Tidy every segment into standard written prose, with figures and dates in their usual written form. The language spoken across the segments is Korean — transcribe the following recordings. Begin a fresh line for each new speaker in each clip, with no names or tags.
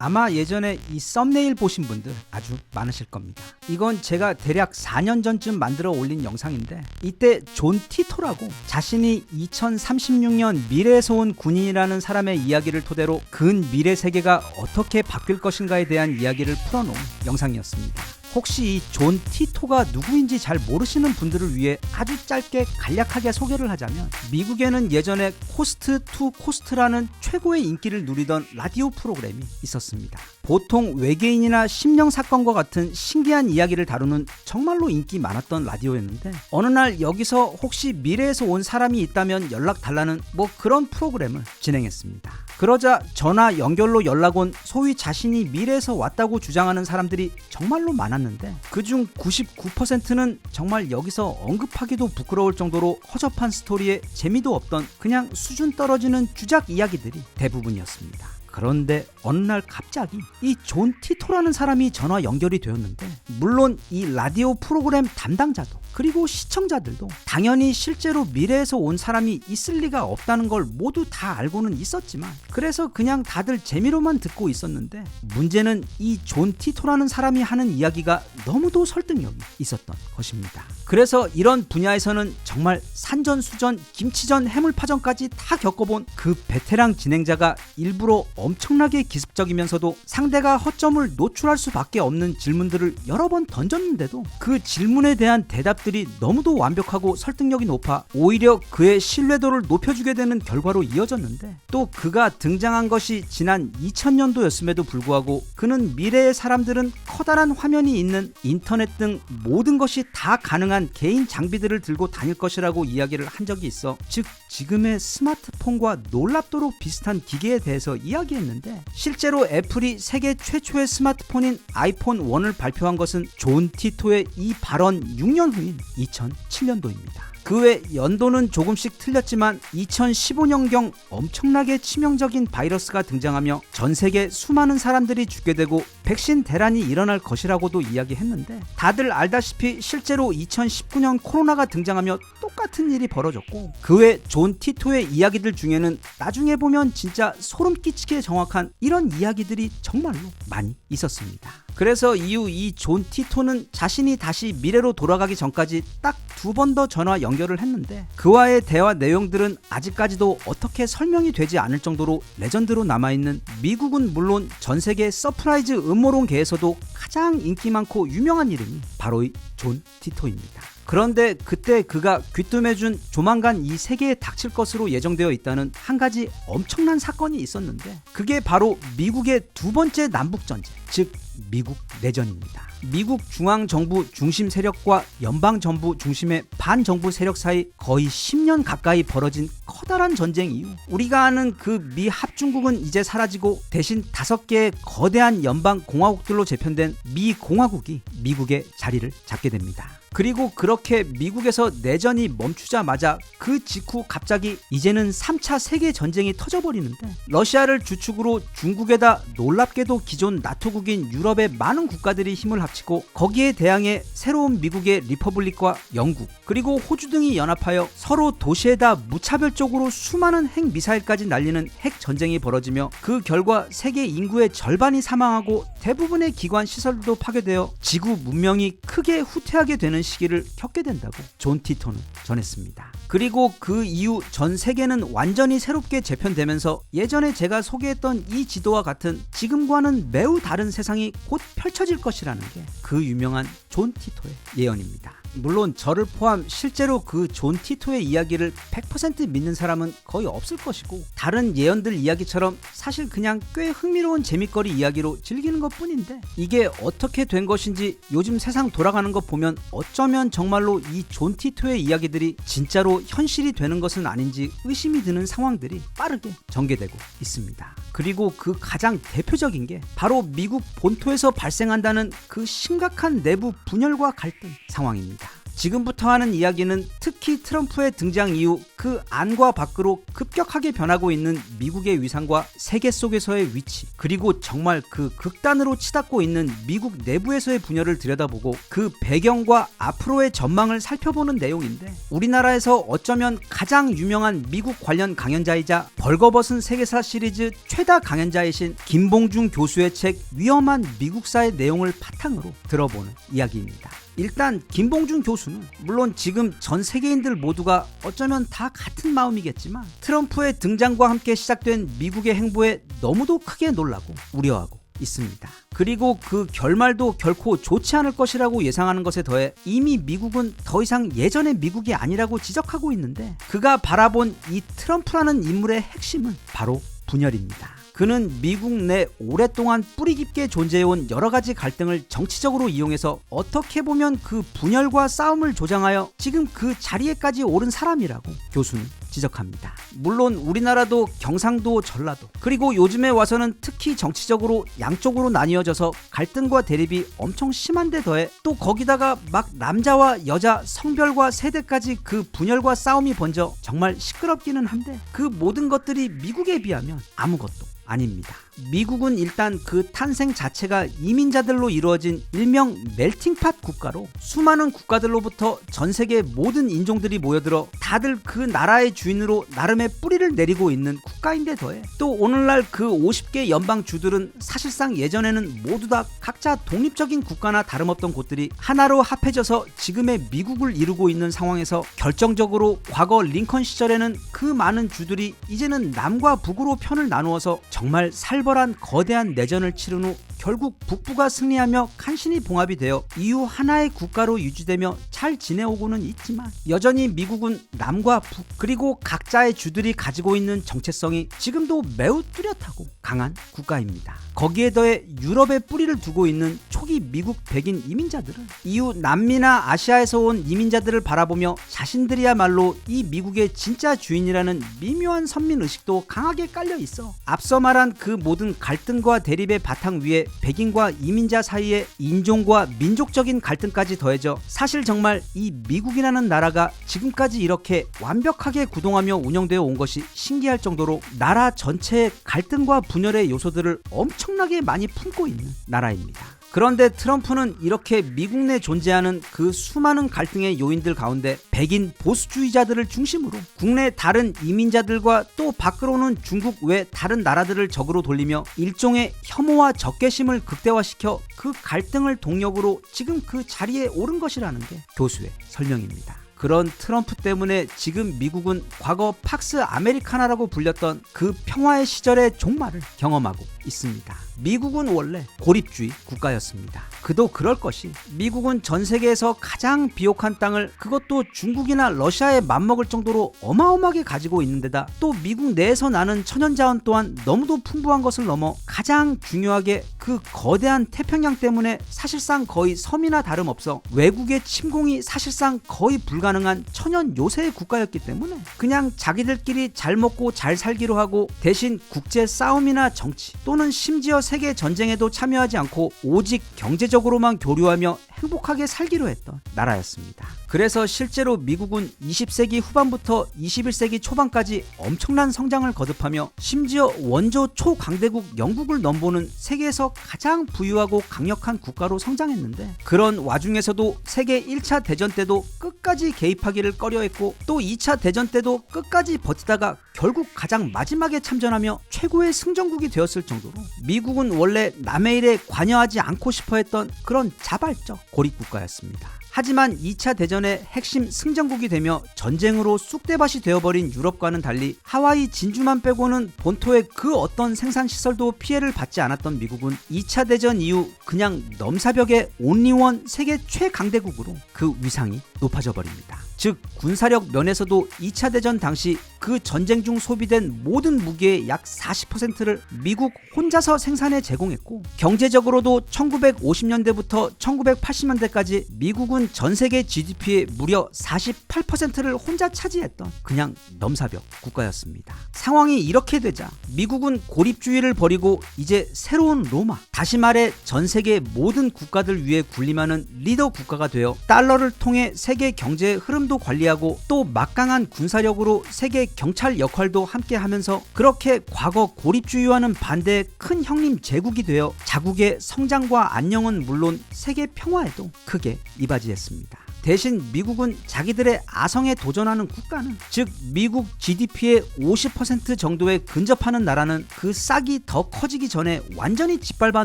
아마 예전에 이 썸네일 보신 분들 아주 많으실 겁니다. 이건 제가 대략 4년 전쯤 만들어 올린 영상인데, 이때 존 티토라고 자신이 2036년 미래에서 온 군인이라는 사람의 이야기를 토대로 근미래 세계가 어떻게 바뀔 것인가에 대한 이야기를 풀어놓은 영상이었습니다. 혹시 이 존 티토가 누구인지 잘 모르시는 분들을 위해 아주 짧게 간략하게 소개를 하자면, 미국에는 예전에 코스트 투 코스트라는 최고의 인기를 누리던 라디오 프로그램이 있었습니다. 보통 외계인이나 심령 사건과 같은 신기한 이야기를 다루는 정말로 인기 많았던 라디오였는데, 어느 날 여기서 혹시 미래에서 온 사람이 있다면 연락 달라는 그런 프로그램을 진행했습니다. 그러자 전화 연결로 연락 온 소위 자신이 미래에서 왔다고 주장하는 사람들이 정말로 많았는데, 그중 99%는 정말 여기서 언급하기도 부끄러울 정도로 허접한 스토리에 재미도 없던 그냥 수준 떨어지는 주작 이야기들이 대부분이었습니다. 그런데 어느 날 갑자기 이 존 티토라는 사람이 전화 연결이 되었는데, 물론 이 라디오 프로그램 담당자도 그리고 시청자들도 당연히 실제로 미래에서 온 사람이 있을 리가 없다는 걸 모두 다 알고는 있었지만, 그래서 그냥 다들 재미로만 듣고 있었는데, 문제는 이 존 티토라는 사람이 하는 이야기가 너무도 설득력이 있었던 것입니다. 그래서 이런 분야에서는 정말 산전수전, 김치전, 해물파전까지 다 겪어본 그 베테랑 진행자가 일부러 엄청나게 기습적이면서도 상대가 허점을 노출할 수밖에 없는 질문들을 여러 번 던졌는데도 그 질문에 대한 대답들이 너무도 완벽하고 설득력이 높아 오히려 그의 신뢰도를 높여주게 되는 결과로 이어졌는데, 또 그가 등장한 것이 지난 2000년도였음에도 불구하고 그는 미래의 사람들은 커다란 화면이 있는 인터넷 등 모든 것이 다 가능한 개인 장비들을 들고 다닐 것이라고 이야기를 한 적이 있어, 즉 지금의 스마트폰과 놀랍도록 비슷한 기계에 대해서 이야기했는데, 실제로 애플이 세계 최초의 스마트폰인 아이폰 1을 발표한 것은 존 티토의 이 발언 6년 후인 2007년도입니다. 그 외 연도는 조금씩 틀렸지만 2015년경 엄청나게 치명적인 바이러스가 등장하며 전 세계 수많은 사람들이 죽게 되고 백신 대란이 일어날 것이라고도 이야기했는데, 다들 알다시피 실제로 2019년 코로나가 등장하며 똑같은 일이 벌어졌고, 그 외 존 티토의 이야기들 중에는 나중에 보면 진짜 소름 끼치게 정확한 이런 이야기들이 정말로 많이 있었습니다. 그래서 이후 이 존 티토는 자신이 다시 미래로 돌아가기 전까지 딱 2번 더 전화 연결을 했는데, 그와의 대화 내용들은 아직까지도 어떻게 설명이 되지 않을 정도로 레전드로 남아있는, 미국은 물론 전 세계 서프라이즈 음모론계에서도 가장 인기 많고 유명한 이름이 바로 이 존 티토입니다. 그런데 그때 그가 귀뜸해준 조만간 이 세계에 닥칠 것으로 예정되어 있다는 한 가지 엄청난 사건이 있었는데, 그게 바로 미국의 두 번째 남북전쟁, 즉 미국 내전입니다. 미국 중앙정부 중심 세력과 연방정부 중심의 반정부 세력 사이 거의 10년 가까이 벌어진 커다란 전쟁 이후, 우리가 아는 그 미 합중국은 이제 사라지고 대신 5개의 거대한 연방공화국들로 재편된 미 공화국이 미국의 자리를 잡게 됩니다. 그리고 그렇게 미국에서 내전이 멈추자마자 그 직후 갑자기 이제는 3차 세계전쟁이 터져버리는데, 러시아를 주축으로 중국에다 놀랍게도 기존 나토국인 유럽의 많은 국가들이 힘을 합치고, 거기에 대항해 새로운 미국의 리퍼블릭과 영국 그리고 호주 등이 연합하여 서로 도시에다 무차별적으로 수많은 핵미사일까지 날리는 핵전쟁이 벌어지며, 그 결과 세계 인구의 절반이 사망하고 대부분의 기관 시설도 파괴되어 지구 문명이 크게 후퇴하게 되는 시기를 겪게 된다고 존 티토는 전했습니다. 그리고 그 이후 전 세계는 완전히 새롭게 재편되면서 예전에 제가 소개했던 이 지도와 같은 지금과는 매우 다른 세상이 곧 펼쳐질 것이라는 게 그 유명한 존 티토의 예언입니다. 물론 저를 포함 실제로 그 존 티토의 이야기를 100% 믿는 사람은 거의 없을 것이고, 다른 예언들 이야기처럼 사실 그냥 꽤 흥미로운 재밌거리 이야기로 즐기는 것 뿐인데, 이게 어떻게 된 것인지 요즘 세상 돌아가는 것 보면 어쩌면 정말로 이 존 티토의 이야기들이 진짜로 현실이 되는 것은 아닌지 의심이 드는 상황들이 빠르게 전개되고 있습니다. 그리고 그 가장 대표적인 게 바로 미국 본토에서 발생한다는 그 심각한 내부 분열과 갈등 상황입니다. 지금부터 하는 이야기는 특히 트럼프의 등장 이후 그 안과 밖으로 급격하게 변하고 있는 미국의 위상과 세계 속에서의 위치, 그리고 정말 그 극단으로 치닫고 있는 미국 내부에서의 분열을 들여다보고 그 배경과 앞으로의 전망을 살펴보는 내용인데, 우리나라에서 어쩌면 가장 유명한 미국 관련 강연자이자 벌거벗은 세계사 시리즈 최다 강연자이신 김봉중 교수의 책 위험한 미국사의 내용을 바탕으로 들어보는 이야기입니다. 일단 김봉중 교수는 물론 지금 전 세계인들 모두가 어쩌면 다 같은 마음이겠지만 트럼프의 등장과 함께 시작된 미국의 행보에 너무도 크게 놀라고 우려하고 있습니다. 그리고 그 결말도 결코 좋지 않을 것이라고 예상하는 것에 더해 이미 미국은 더 이상 예전의 미국이 아니라고 지적하고 있는데, 그가 바라본 이 트럼프라는 인물의 핵심은 바로 분열입니다. 그는 미국 내 오랫동안 뿌리 깊게 존재해온 여러 가지 갈등을 정치적으로 이용해서 어떻게 보면 그 분열과 싸움을 조장하여 지금 그 자리에까지 오른 사람이라고 교수는 지적합니다. 물론 우리나라도 경상도, 전라도, 그리고 요즘에 와서는 특히 정치적으로 양쪽으로 나뉘어져서 갈등과 대립이 엄청 심한데 더해 또 거기다가 막 남자와 여자, 성별과 세대까지 그 분열과 싸움이 번져 정말 시끄럽기는 한데, 그 모든 것들이 미국에 비하면 아무것도 아닙니다. 미국은 일단 그 탄생 자체가 이민자들로 이루어진 일명 멜팅팟 국가로 수많은 국가들로부터 전 세계 모든 인종들이 모여들어 다들 그 나라의 주인으로 나름의 뿌리를 내리고 있는 국가인데 더해 또 오늘날 그 50개 연방주들은 사실상 예전에는 모두 다 각자 독립적인 국가나 다름없던 곳들이 하나로 합해져서 지금의 미국을 이루고 있는 상황에서, 결정적으로 과거 링컨 시절에는 그 많은 주들이 이제는 남과 북으로 편을 나누어서 정말 살벌한 거대한 내전을 치른 후 결국 북부가 승리하며 간신히 봉합이 되어 이후 하나의 국가로 유지되며 잘 지내오고는 있지만, 여전히 미국은 남과 북 그리고 각자의 주들이 가지고 있는 정체성이 지금도 매우 뚜렷하고 강한 국가입니다. 거기에 더해 유럽에 뿌리를 두고 있는 초기 미국 백인 이민자들은 이후 남미나 아시아에서 온 이민자들을 바라보며 자신들이야말로 이 미국의 진짜 주인이라는 미묘한 선민의식도 강하게 깔려 있어 앞서 말한 그 모든 갈등과 대립의 바탕 위에 백인과 이민자 사이의 인종과 민족적인 갈등까지 더해져 사실 정말 이 미국이라는 나라가 지금까지 이렇게 완벽하게 구동하며 운영되어 온 것이 신기할 정도로 나라 전체의 갈등과 분열의 요소들을 엄청나게 많이 품고 있는 나라입니다. 그런데 트럼프는 이렇게 미국 내 존재하는 그 수많은 갈등의 요인들 가운데 백인 보수주의자들을 중심으로 국내 다른 이민자들과 또 밖으로는 중국 외 다른 나라들을 적으로 돌리며 일종의 혐오와 적개심을 극대화시켜 그 갈등을 동력으로 지금 그 자리에 오른 것이라는 게 교수의 설명입니다. 그런 트럼프 때문에 지금 미국은 과거 팍스 아메리카나라고 불렸던 그 평화의 시절의 종말을 경험하고 있습니다. 미국은 원래 고립주의 국가였습니다. 그도 그럴 것이 미국은 전 세계에서 가장 비옥한 땅을, 그것도 중국이나 러시아에 맞먹을 정도로 어마어마하게 가지고 있는데다 또 미국 내에서 나는 천연자원 또한 너무도 풍부한 것을 넘어 가장 중요하게 그 거대한 태평양 때문에 사실상 거의 섬이나 다름없어 외국의 침공이 사실상 거의 불가능한 천연 요새의 국가였기 때문에 그냥 자기들끼리 잘 먹고 잘 살기로 하고 대신 국제 싸움이나 정치 또는 심지어 세계 전쟁에도 참여하지 않고 오직 경제적으로만 교류하며 행복하게 살기로 했던 나라였습니다. 그래서 실제로 미국은 20세기 후반부터 21세기 초반까지 엄청난 성장을 거듭하며 심지어 원조 초강대국 영국을 넘보는 세계에서 가장 부유하고 강력한 국가로 성장했는데, 그런 와중에서도 세계 1차 대전 때도 끝까지 개입하기를 꺼려했고 또 2차 대전 때도 끝까지 버티다가 결국 가장 마지막에 참전하며 최고의 승전국이 되었을 정도로 미국은 원래 남의 일에 관여하지 않고 싶어 했던 그런 자발적 고립국가였습니다. 하지만 2차 대전의 핵심 승전국이 되며 전쟁으로 쑥대밭이 되어버린 유럽과는 달리 하와이 진주만 빼고는 본토의 그 어떤 생산시설도 피해를 받지 않았던 미국은 2차 대전 이후 그냥 넘사벽의 온리원 세계 최강대국으로 그 위상이 높아져 버립니다. 즉 군사력 면에서도 2차 대전 당시 그 전쟁 중 소비된 모든 무기의 약 40%를 미국 혼자서 생산해 제공했고, 경제적으로도 1950년대부터 1980년대까지 미국은 전 세계 GDP의 무려 48%를 혼자 차지했던 그냥 넘사벽 국가였습니다. 상황이 이렇게 되자 미국은 고립주의를 버리고 이제 새로운 로마, 다시 말해 전 세계 모든 국가들 위에 군림하는 리더 국가가 되어 달러를 통해 세계 경제의 흐름도 관리하고 또 막강한 군사력으로 세계 경찰 역할도 함께 하면서 그렇게 과거 고립주의와는 반대의 큰 형님 제국이 되어 자국의 성장과 안녕은 물론 세계 평화에도 크게 이바지했습니다. 대신 미국은 자기들의 아성에 도전하는 국가는, 즉 미국 GDP의 50% 정도에 근접하는 나라는 그 싹이 더 커지기 전에 완전히 짓밟아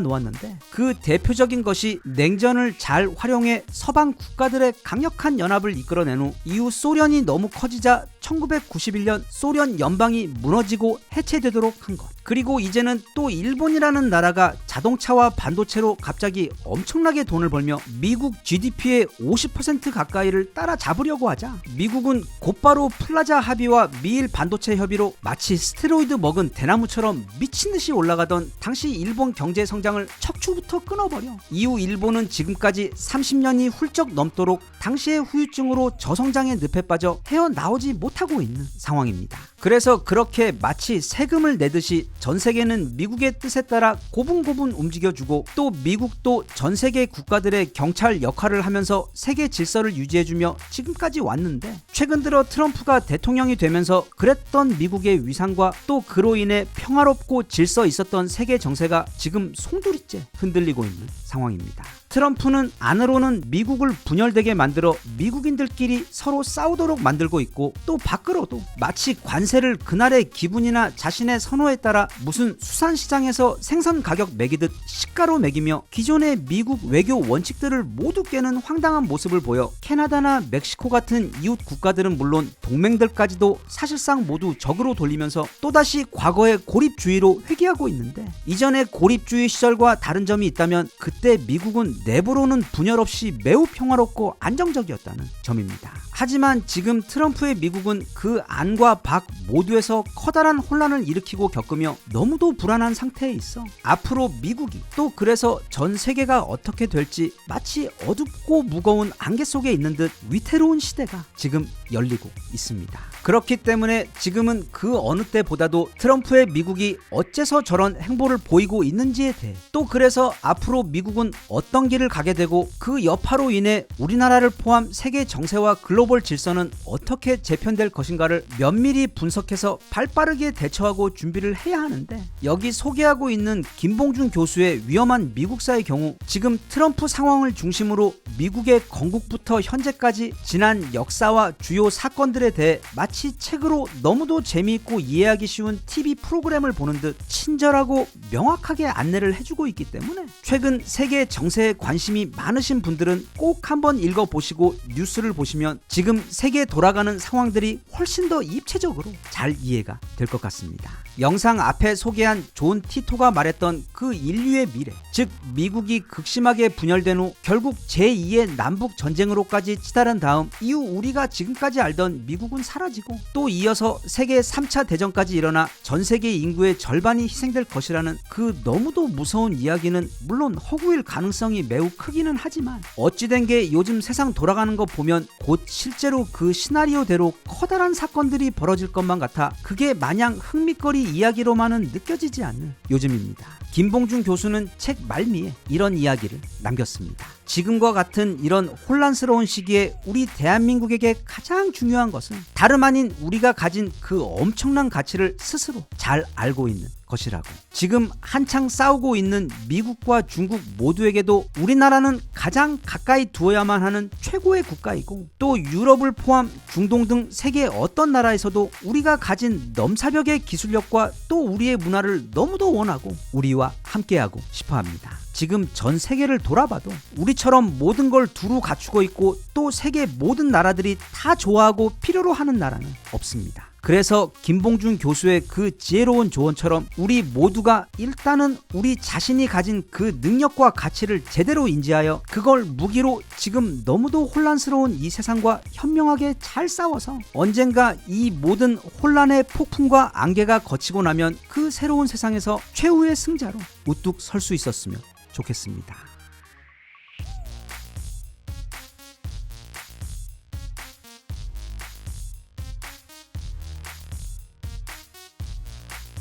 놓았는데, 그 대표적인 것이 냉전을 잘 활용해 서방 국가들의 강력한 연합을 이끌어낸 후 이후 소련이 너무 커지자 1991년 소련 연방이 무너지고 해체되도록 한 것. 그리고 이제는 또 일본이라는 나라가 자동차와 반도체로 갑자기 엄청나게 돈을 벌며 미국 GDP의 50% 가까이를 따라잡으려고 하자 미국은 곧바로 플라자 합의와 미일 반도체 협의로 마치 스테로이드 먹은 대나무처럼 미친듯이 올라가던 당시 일본 경제 성장을 척추부터 끊어버려 이후 일본은 지금까지 30년이 훌쩍 넘도록 당시의 후유증으로 저성장의 늪에 빠져 헤어나오지 못하고 있는 상황입니다. 그래서 그렇게 마치 세금을 내듯이 전 세계는 미국의 뜻에 따라 고분고분 움직여주고, 또 미국도 전 세계 국가들의 경찰 역할을 하면서 세계 질서를 유지해주며 지금까지 왔는데, 최근 들어 트럼프가 대통령이 되면서 그랬던 미국의 위상과 또 그로 인해 평화롭고 질서 있었던 세계 정세가 지금 송두리째 흔들리고 있는 상황입니다. 트럼프는 안으로는 미국을 분열되게 만들어 미국인들끼리 서로 싸우도록 만들고 있고, 또 밖으로도 마치 관세를 그날의 기분이나 자신의 선호에 따라 무슨 수산시장에서 생선 가격 매기듯 시가로 매기며 기존의 미국 외교 원칙들을 모두 깨는 황당한 모습을 보여 캐나다나 멕시코 같은 이웃 국가들은 물론 동맹들까지도 사실상 모두 적으로 돌리면서 또다시 과거의 고립주의로 회귀하고 있는데, 이전의 고립주의 시절과 다른 점이 있다면 그때 미국은 내부로는 분열 없이 매우 평화롭고 안정적이었다는 점입니다. 하지만 지금 트럼프의 미국은 그 안과 밖 모두에서 커다란 혼란을 일으키고 겪으며 너무도 불안한 상태에 있어 앞으로 미국이, 또 그래서 전 세계가 어떻게 될지 마치 어둡고 무거운 안개 속에 있는 듯 위태로운 시대가 지금 열리고 있습니다. 그렇기 때문에 지금은 그 어느 때보다도 트럼프의 미국이 어째서 저런 행보를 보이고 있는지에 대해, 또 그래서 앞으로 미국은 어떤 길을 가게 되고 그 여파로 인해 우리나라를 포함 세계 정세와 글로벌 질서는 어떻게 재편될 것인가를 면밀히 분석해서 발빠르게 대처하고 준비를 해야 하는데, 여기 소개하고 있는 김봉준 교수의 위험한 미국사의 경우 지금 트럼프 상황을 중심으로 미국의 건국부터 현재까지 지난 역사와 주요 사건들에 대해 마치 책으로 너무도 재미있고 이해하기 쉬운 TV 프로그램을 보는 듯 친절하고 명확하게 안내를 해주고 있기 때문에 최근 세계 정세에 관심이 많으신 분들은 꼭 한번 읽어보시고 뉴스를 보시면 지금 세계에 돌아가는 상황들이 훨씬 더 입체적으로 잘 이해가 될 것 같습니다. 영상 앞에 소개한 존 티토가 말했던 그 인류의 미래, 즉 미국이 극심하게 분열된 후 결국 제2의 남북 전쟁으로까지 치달은 다음 이후 우리가 지금까지 알던 미국은 사라지고, 또 이어서 세계 3차 대전까지 일어나 전 세계 인구의 절반이 희생될 것이라는 그 너무도 무서운 이야기는 물론 허구일 가능성이 매우 크기는 하지만, 어찌된 게 요즘 세상 돌아가는 거 보면 곧 실제로 그 시나리오대로 커다란 사건들이 벌어질 것만 같아 그게 마냥 흥미거리 이야기로만은 느껴지지 않는 요즘입니다. 김봉준 교수는 책 말미에 이런 이야기를 남겼습니다. 지금과 같은 이런 혼란스러운 시기에 우리 대한민국에게 가장 중요한 것은 다름 아닌 우리가 가진 그 엄청난 가치를 스스로 잘 알고 있는 것이라고. 지금 한창 싸우고 있는 미국과 중국 모두에게도 우리나라는 가장 가까이 두어야만 하는 최고의 국가이고, 또 유럽을 포함 중동 등 세계 어떤 나라에서도 우리가 가진 넘사벽의 기술력과 또 우리의 문화를 너무도 원하고 우리와 함께하고 싶어합니다. 지금 전 세계를 돌아봐도 우리처럼 모든 걸 두루 갖추고 있고 또 세계 모든 나라들이 다 좋아하고 필요로 하는 나라는 없습니다. 그래서 김봉준 교수의 그 지혜로운 조언처럼 우리 모두가 일단은 우리 자신이 가진 그 능력과 가치를 제대로 인지하여 그걸 무기로 지금 너무도 혼란스러운 이 세상과 현명하게 잘 싸워서 언젠가 이 모든 혼란의 폭풍과 안개가 거치고 나면 그 새로운 세상에서 최후의 승자로 우뚝 설 수 있었으면 좋겠습니다.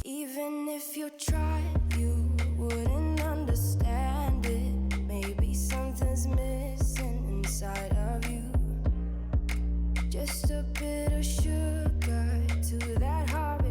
Even if you tried, you wouldn't understand it. Maybe something's missing inside of you. Just a bit of sugar to that heart